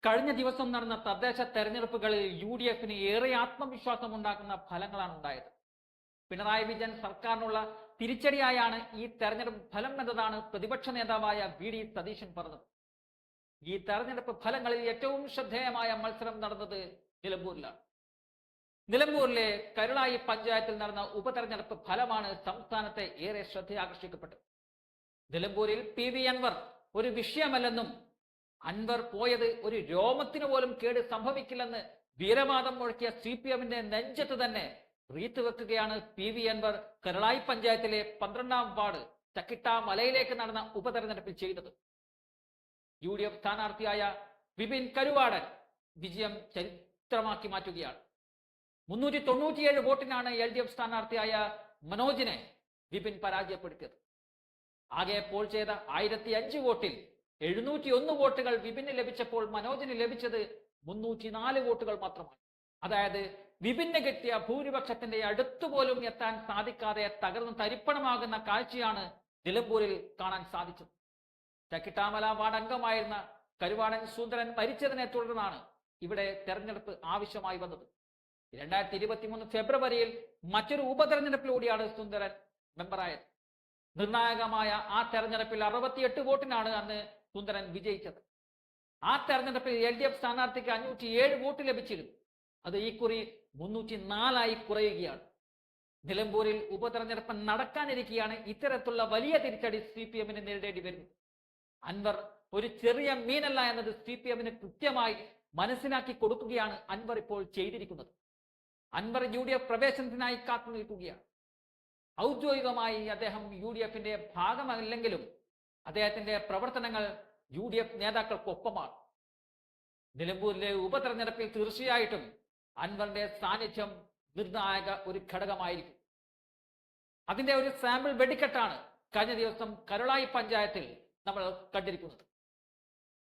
കഴിഞ്ഞ ദിവസം നടന്ന തദ്ദേശ തെരഞ്ഞെടുപ്പുകളിൽ UDFന് ഏറെ ആത്മവിശ്വാസം ഉണ്ടാക്കുന്ന ഫലങ്ങളാണ് ഉണ്ടായത്. പിണറായി വിജയൻ സർക്കാരിനുള്ള തിരിച്ചടിയായാണ് ഈ തെരഞ്ഞെടുപ്പ് ഫലം എന്നതാണ് പ്രതിപക്ഷ നേതാവായ VD സതീശൻ പറഞ്ഞത്. ഈ തെരഞ്ഞെടുപ്പ് ഫലങ്ങളിൽ ഏറ്റവും ശ്രദ്ധേയമായ മത്സരം നടന്നത് നിലമ്പൂരിലാണ്. നിലമ്പൂരിലെ കരുളായി പഞ്ചായത്തിൽ നടന്ന ഉപതെരഞ്ഞെടുപ്പ് ഫലമാണ് സംസ്ഥാനത്തെ ഏറെ ശ്രദ്ധയാകർഷിക്കപ്പെട്ടത്. നിലമ്പൂരിൽ PV അൻവർ ഒരു വിഷയമല്ലെന്നും അൻവർ പോയത് ഒരു രോമത്തിന് പോലും കേട് സംഭവിക്കില്ലെന്ന് വീരവാദം മുഴക്കിയ CPMന്റെ നെഞ്ചത്ത് തന്നെ റീത്ത് വെക്കുകയാണ് PV അൻവർ കരുളായി പഞ്ചായത്തിലെ 12ാം വാർഡ് ചക്കിട്ട മലയിലേക്ക് നടന്ന ഉപതെരഞ്ഞെടുപ്പിൽ ചെയ്തത്. UDF സ്ഥാനാർത്ഥിയായ വിപിൻ കരുവാടൻ വിജയം ചരിത്രമാക്കി മാറ്റുകയാണ്. 397 വോട്ടിനാണ് LDF സ്ഥാനാർത്ഥിയായ മനോജിനെ വിപിൻ പരാജയപ്പെടുത്തിയത്. ആകെ പോൾ ചെയ്ത 1005 വോട്ടിൽ 701 വോട്ടുകൾ വിപിന് ലഭിച്ചപ്പോൾ മനോജിന് ലഭിച്ചത് 304 വോട്ടുകൾ മാത്രമാണ്. അതായത് വിപിന് കിട്ടിയ ഭൂരിപക്ഷത്തിന്റെ അടുത്തുപോലും എത്താൻ സാധിക്കാതെ തകർന്ന് തരിപ്പണമാകുന്ന കാഴ്ചയാണ് നിലമ്പൂരിൽ കാണാൻ സാധിച്ചത്. ചക്കിട്ടാമല വാർഡ് അംഗമായിരുന്ന കരുവാടൻ സുന്ദരൻ മരിച്ചതിനെ തുടർന്നാണ് ഇവിടെ തെരഞ്ഞെടുപ്പ് ആവശ്യമായി വന്നത്. 2023 ഫെബ്രുവരിയിൽ മറ്റൊരു ഉപതെരഞ്ഞെടുപ്പിലൂടെയാണ് സുന്ദരൻ മെമ്പറായത്. നിർണായകമായ ആ തെരഞ്ഞെടുപ്പിൽ 68 വോട്ടിനാണ് അന്ന് സുന്ദരൻ വിജയിച്ചത്. ആ തെരഞ്ഞെടുപ്പിൽ LDF സ്ഥാനാർത്ഥിക്ക് 507 വോട്ട് ലഭിച്ചിരുന്നു. അത് ഈക്കുറി 304 കുറയുകയാണ്. നിലമ്പൂരിൽ ഉപതെരഞ്ഞെടുപ്പ് നടക്കാനിരിക്കെയാണ് ഇത്തരത്തിലുള്ള വലിയ തിരിച്ചടി CPMന് നേരിടേണ്ടി വരുന്നത്. അൻവർ ഒരു ചെറിയ മീനല്ല എന്നത് CPMന് കൃത്യമായി മനസ്സിലാക്കി കൊടുക്കുകയാണ് അൻവർ ഇപ്പോൾ ചെയ്തിരിക്കുന്നത്. അൻവർ UDF പ്രവേശനത്തിനായി കാത്തു നിൽക്കുകയാണ്. ഔദ്യോഗികമായി അദ്ദേഹം UDFന്റെ ഭാഗമല്ലെങ്കിലും അദ്ദേഹത്തിന്റെ പ്രവർത്തനങ്ങൾ UDF നേതാക്കൾക്കൊപ്പമാണ്. നിലമ്പൂരിലെ ഉപതെരഞ്ഞെടുപ്പിൽ തീർച്ചയായിട്ടും അൻവറിന്റെ സാന്നിധ്യം നിർണായക ഒരു ഘടകമായിരിക്കും. അതിന്റെ ഒരു സാമ്പിൾ വെടിക്കെട്ടാണ് കഴിഞ്ഞ ദിവസം കരുളായി പഞ്ചായത്തിൽ നമ്മൾ കണ്ടിരിക്കുന്നത്.